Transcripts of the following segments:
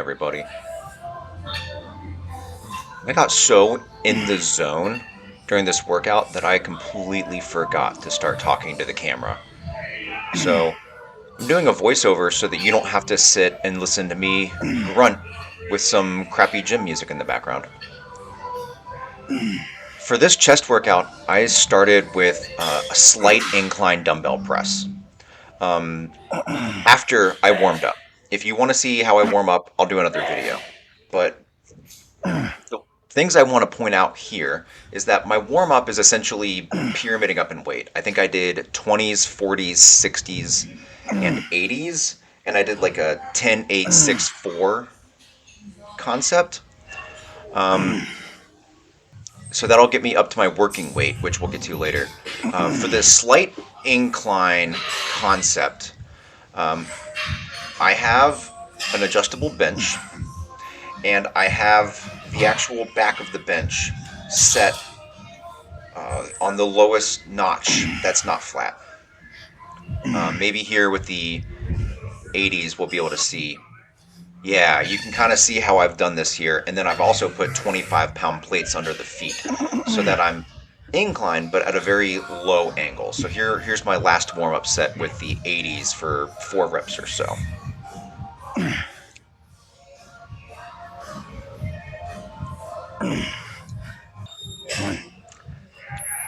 everybody. I got so in the zone during this workout that I completely forgot to start talking to the camera. So I'm doing a voiceover so that you don't have to sit and listen to me grunt with some crappy gym music in the background. For this chest workout, I started with a slight incline dumbbell press. After I warmed up. If you want to see how I warm up, I'll do another video. But the things I want to point out here is that my warm up is essentially pyramiding up in weight. I think I did 20s, 40s, 60s, and 80s, and I did like a 10, 8, 6, 4 concept. So that'll get me up to my working weight, which we'll get to later. For the slight incline concept, I have an adjustable bench, and I have the actual back of the bench set on the lowest notch that's not flat. Maybe here with the 80s we'll be able to see. Yeah, you can kind of see how I've done this here, and then I've also put 25-pound plates under the feet so that I'm inclined but at a very low angle. So here's my last warm-up set with the 80s for 4 reps or so.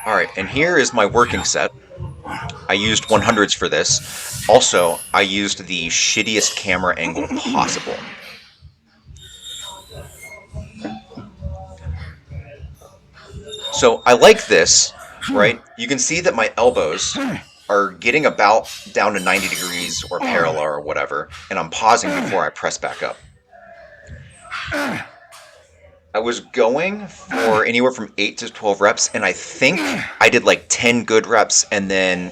Alright, and here is my working set. I used 100s for this. Also, I used the shittiest camera angle possible. So I like this, right? You can see that my elbows are getting about down to 90 degrees or parallel or whatever, and I'm pausing before I press back up. I was going for anywhere from 8 to 12 reps, and I think I did like 10 good reps, and then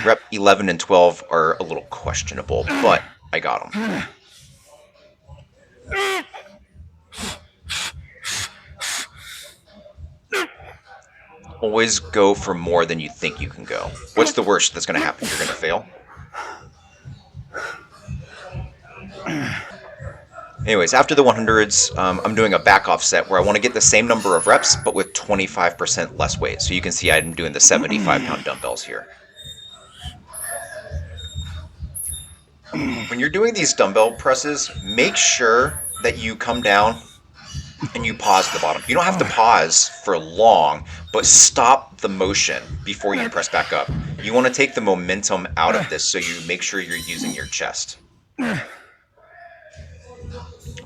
rep 11 and 12 are a little questionable, but I got them. Always go for more than you think you can go. What's the worst that's going to happen? You're going to fail? Anyways, after the 100s, I'm doing a back off set where I want to get the same number of reps, but with 25% less weight. So you can see I'm doing the 75-pound dumbbells here. When you're doing these dumbbell presses, make sure that you come down and you pause at the bottom. You don't have to pause for long, but stop the motion before you press back up. You want to take the momentum out of this so you make sure you're using your chest.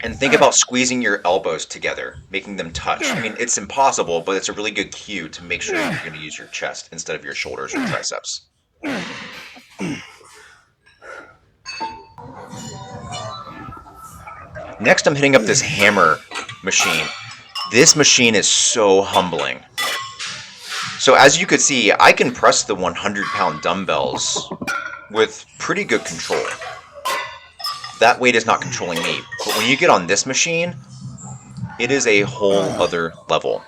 And think about squeezing your elbows together, making them touch. I mean, it's impossible, but it's a really good cue to make sure you're going to use your chest instead of your shoulders or triceps. Next, I'm hitting up this hammer machine. This machine is so humbling. So as you could see, I can press the 100-pound dumbbells with pretty good control. That weight is not controlling me. But when you get on this machine, it is a whole other level.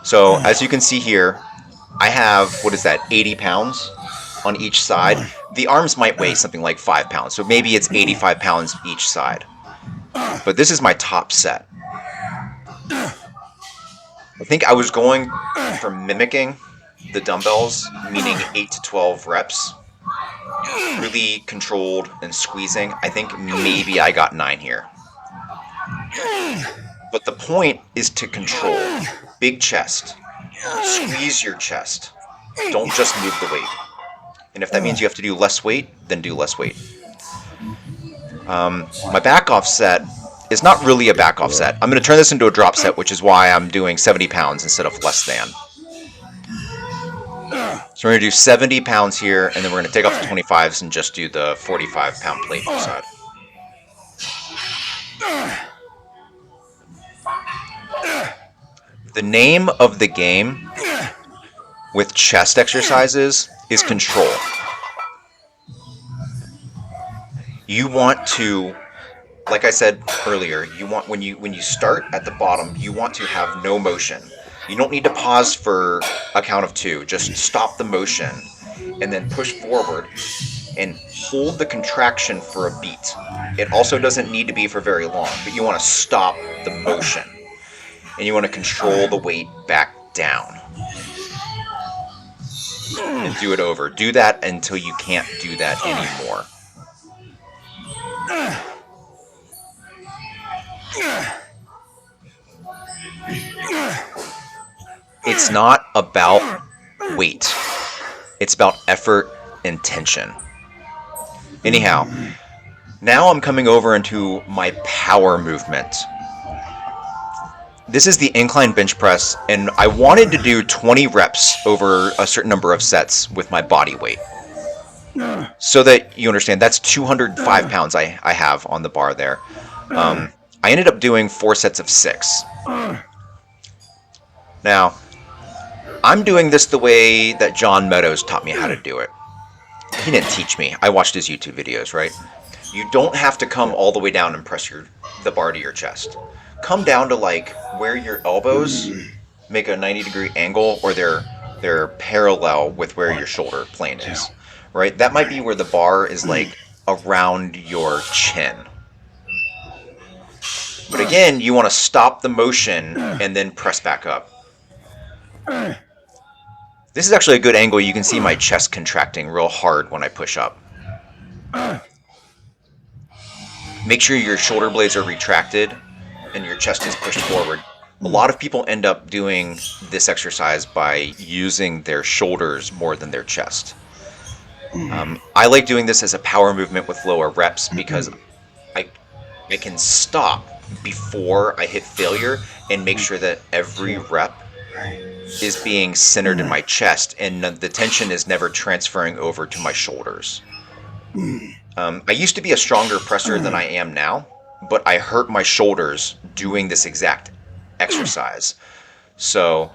So as you can see here, I have, 80 pounds on each side. The arms might weigh something like 5 pounds, so maybe it's 85 pounds each side. But this is my top set. I think I was going for mimicking the dumbbells, meaning 8 to 12 reps. Really controlled and squeezing. I think maybe I got 9 here. But the point is to control. Big chest. Squeeze your chest. Don't just move the weight. And if that means you have to do less weight, then do less weight. My back off set is not really a back off set. I'm going to turn this into a drop set, which is why I'm doing 70 pounds instead of less than. So we're going to do 70 pounds here, and then we're going to take off the 25s and just do the 45-pound plate each side. The name of the game with chest exercises is control. You want to, like I said earlier, you want when you start at the bottom, you want to have no motion. You don't need to pause for a count of 2. Just stop the motion and then push forward and hold the contraction for a beat. It also doesn't need to be for very long, but you want to stop the motion. And you want to control the weight back down. And do it over. Do that until you can't do that anymore. It's not about weight. It's about effort and tension. Anyhow, now I'm coming over into my power movement. This is the incline bench press, and I wanted to do 20 reps over a certain number of sets with my body weight. So that you understand, that's 205 pounds I have on the bar there. I ended up doing 4 sets of 6. Now, I'm doing this the way that John Meadows taught me how to do it. He didn't teach me. I watched his YouTube videos, right? You don't have to come all the way down and press the bar to your chest. Come down to like where your elbows make a 90-degree angle, or they're parallel with where your shoulder plane is, right? That might be where the bar is like around your chin. But again, you want to stop the motion and then press back up. This is actually a good angle. You can see my chest contracting real hard when I push up. Make sure your shoulder blades are retracted and your chest is pushed forward. A lot of people end up doing this exercise by using their shoulders more than their chest. I like doing this as a power movement with lower reps because I can stop before I hit failure and make sure that every rep is being centered in my chest and the tension is never transferring over to my shoulders. I used to be a stronger presser than I am now, but I hurt my shoulders doing this exact exercise. So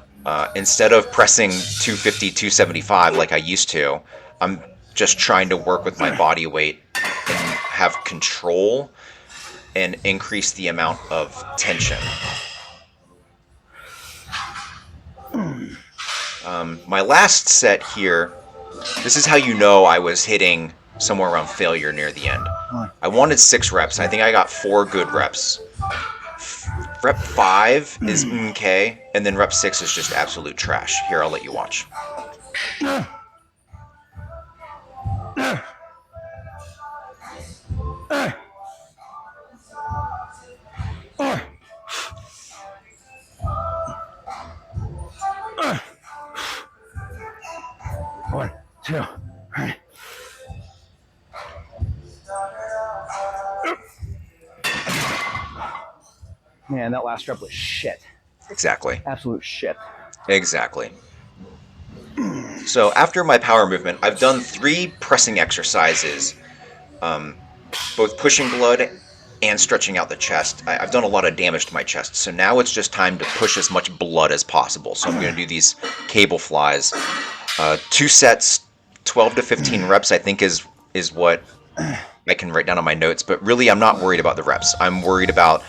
instead of pressing 250, 275 like I used to, I'm just trying to work with my body weight and have control and increase the amount of tension. My last set here, this is how you know I was hitting somewhere around failure near the end. I wanted 6 reps. I think I got 4 good reps. Rep 5 is okay, and then rep 6 is just absolute trash. Here, I'll let you watch. One, two, right. Man, that last rep was shit. Exactly. Absolute shit. Exactly. So after my power movement, I've done 3 pressing exercises, both pushing blood and stretching out the chest. I've done a lot of damage to my chest, so now it's just time to push as much blood as possible. So I'm going to do these cable flies. 2 sets, 12 to 15 reps, I think is what I can write down on my notes. But really, I'm not worried about the reps. I'm worried about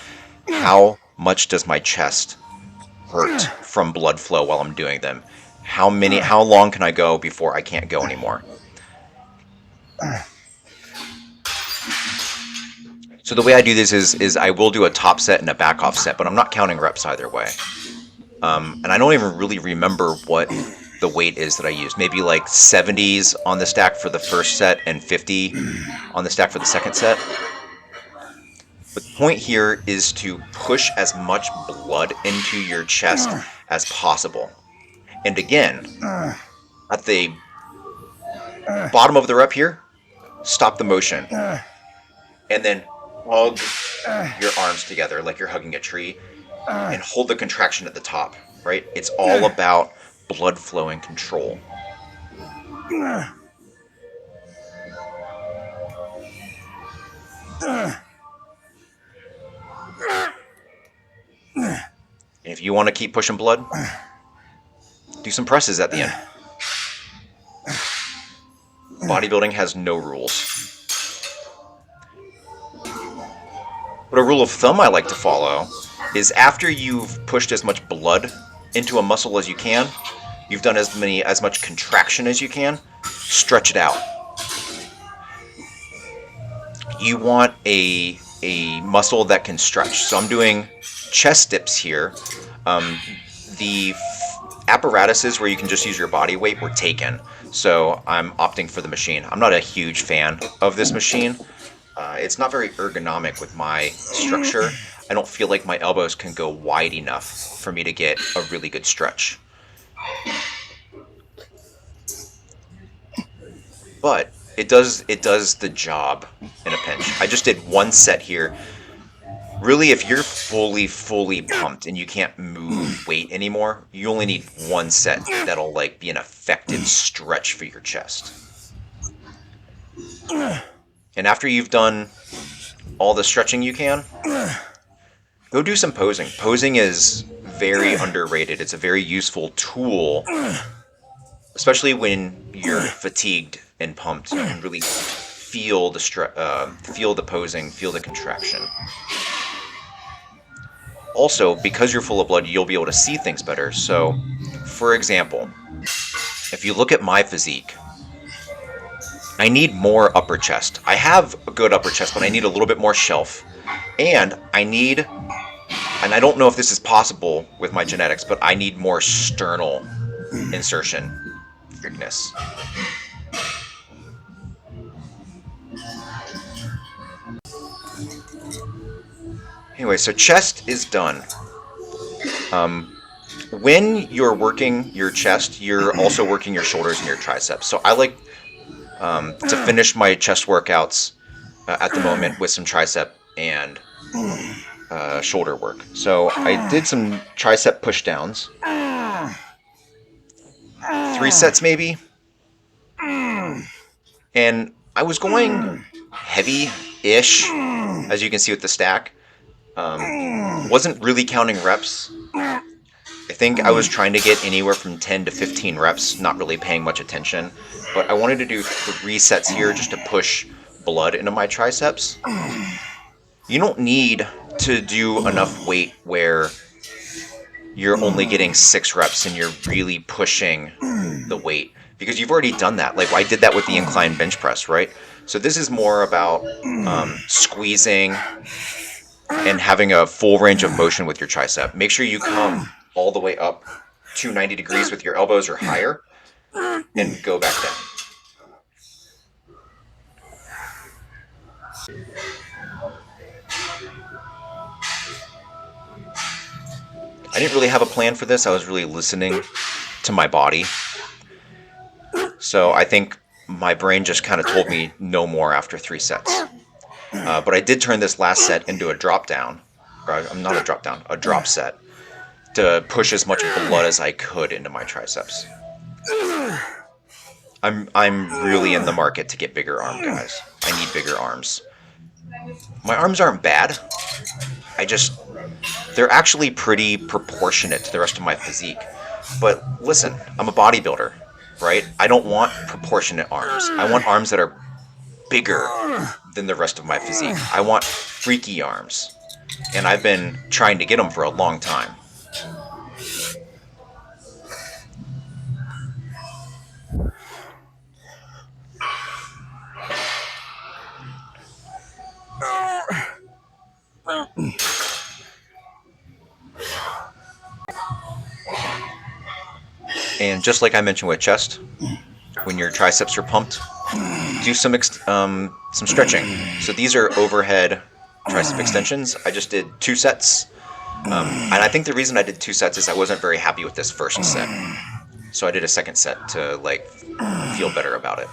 how much does my chest hurt from blood flow while I'm doing them. How long can I go before I can't go anymore? So the way I do this is I will do a top set and a back off set, but I'm not counting reps either way. And I don't even really remember what the weight is that I use. Maybe like 70s on the stack for the first set and 50 on the stack for the second set. But the point here is to push as much blood into your chest as possible. And again, at the bottom of the rep here, stop the motion. And then hug your arms together like you're hugging a tree. And hold the contraction at the top, right? It's all about blood flow and control. And if you want to keep pushing blood, do some presses at the end. Bodybuilding has no rules. But a rule of thumb I like to follow is after you've pushed as much blood into a muscle as you can, you've done as much contraction as you can, stretch it out. you want a muscle that can stretch. So I'm doing chest dips here. The apparatuses where you can just use your body weight were taken, so I'm opting for the machine. I'm not a huge fan of this machine. It's not very ergonomic with my structure. I don't feel like my elbows can go wide enough for me to get a really good stretch. But it does the job in a pinch. I just did one set here. Really, if you're fully pumped and you can't move weight anymore, you only need one set that'll like be an effective stretch for your chest. And after you've done all the stretching you can, go do some posing. Posing is very underrated. It's a very useful tool, especially when you're fatigued and pumped. You can really feel the feel the posing, feel the contraction. Also, because you're full of blood, you'll be able to see things better. So, for example, if you look at my physique, I need more upper chest. I have a good upper chest, but I need a little bit more shelf. And I don't know if this is possible with my genetics, but I need more sternal insertion thickness. Anyway, so chest is done. When you're working your chest, you're also working your shoulders and your triceps. So I like to finish my chest workouts at the moment with some tricep and shoulder work. So I did some tricep pushdowns. 3 sets maybe. And I was going heavy-ish, as you can see with the stack. Wasn't really counting reps. I think I was trying to get anywhere from 10 to 15 reps, not really paying much attention. But I wanted to do 3 sets here just to push blood into my triceps. You don't need to do enough weight where you're only getting 6 reps and you're really pushing the weight, because you've already done that. Like I did that with the incline bench press, right? So this is more about squeezing and having a full range of motion with your tricep. Make sure you come all the way up to 90 degrees with your elbows or higher and go back down. I didn't really have a plan for this. I was really listening to my body. So I think my brain just kind of told me no more after 3 sets. But I did turn this last set into a drop down. Or not a drop down, a drop set, to push as much blood as I could into my triceps. I'm really in the market to get bigger arm, guys. I need bigger arms. My arms aren't bad. They're actually pretty proportionate to the rest of my physique. But listen, I'm a bodybuilder, right? I don't want proportionate arms. I want arms that are bigger than the rest of my physique. I want freaky arms. And I've been trying to get them for a long time. And just like I mentioned with chest, when your triceps are pumped, do some stretching. So these are overhead tricep extensions. I just did 2 sets. And I think the reason I did 2 sets is I wasn't very happy with this first set. So I did a second set to like feel better about it.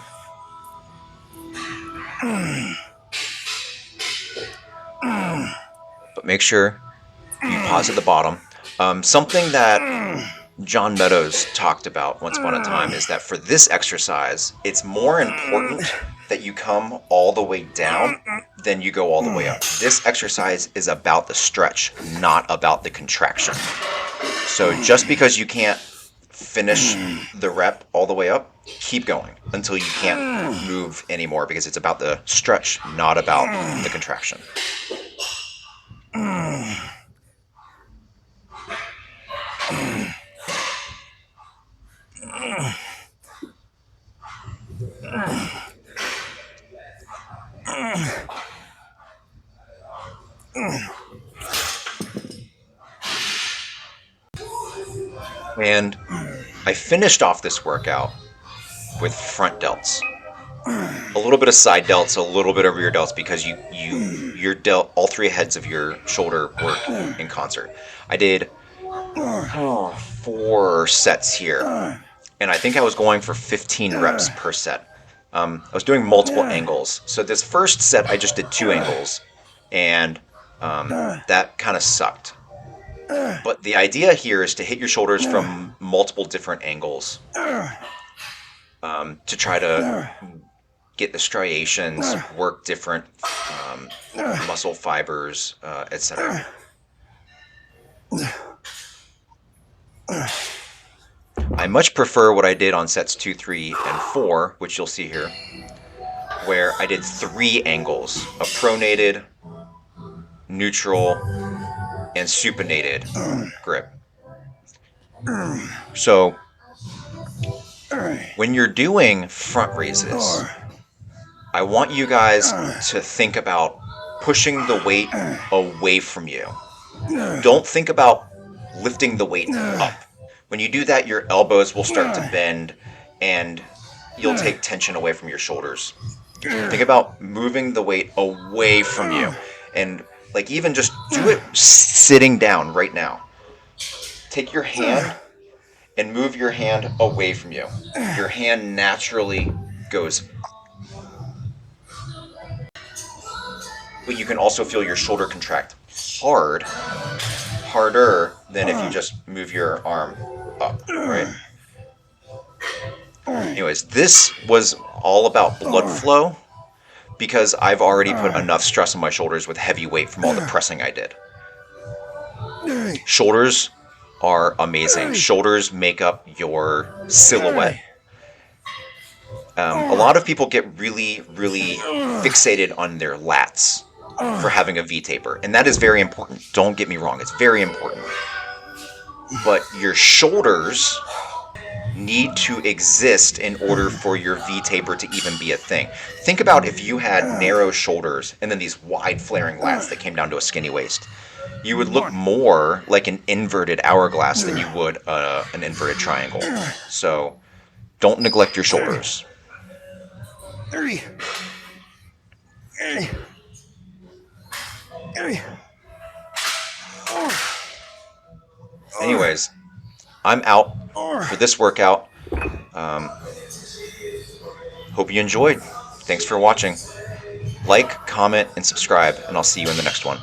But make sure you pause at the bottom. Something that John Meadows talked about once upon a time is that for this exercise, it's more important that you come all the way down than you go all the way up. This exercise is about the stretch, not about the contraction. So just because you can't finish the rep all the way up, keep going until you can't move anymore, because it's about the stretch, not about the contraction. And I finished off this workout with front delts. A little bit of side delts, a little bit of rear delts, because your delt, all three heads of your shoulder work in concert. I did 4 sets here, and I think I was going for 15 reps per set. I was doing multiple angles. So this first set, I just did 2 angles, and that kind of sucked. But the idea here is to hit your shoulders from multiple different angles, to try to get the striations, work different muscle fibers, etc. I much prefer what I did on sets 2, 3, and 4, which you'll see here, where I did 3 angles: a pronated, neutral, and supinated grip. So when you're doing front raises, I want you guys to think about pushing the weight away from you. Don't think about lifting the weight up. When you do that, your elbows will start to bend and you'll take tension away from your shoulders. Think about moving the weight away from you. And like, even just do it sitting down right now. Take your hand and move your hand away from you. Your hand naturally goes up. But you can also feel your shoulder contract harder than if you just move your arm up, right? Anyways, this was all about blood flow, because I've already put enough stress on my shoulders with heavy weight from all the pressing I did. Shoulders are amazing. Shoulders make up your silhouette. A lot of people get really, really fixated on their lats for having a V-taper, and that is very important. Don't get me wrong, it's very important. But your shoulders need to exist in order for your V-taper to even be a thing. Think about if you had narrow shoulders and then these wide flaring lats that came down to a skinny waist. You would look more like an inverted hourglass than you would an inverted triangle. So don't neglect your shoulders. Anyways, I'm out for this workout. Hope you enjoyed. Thanks for watching. Like, comment, and subscribe, and I'll see you in the next one.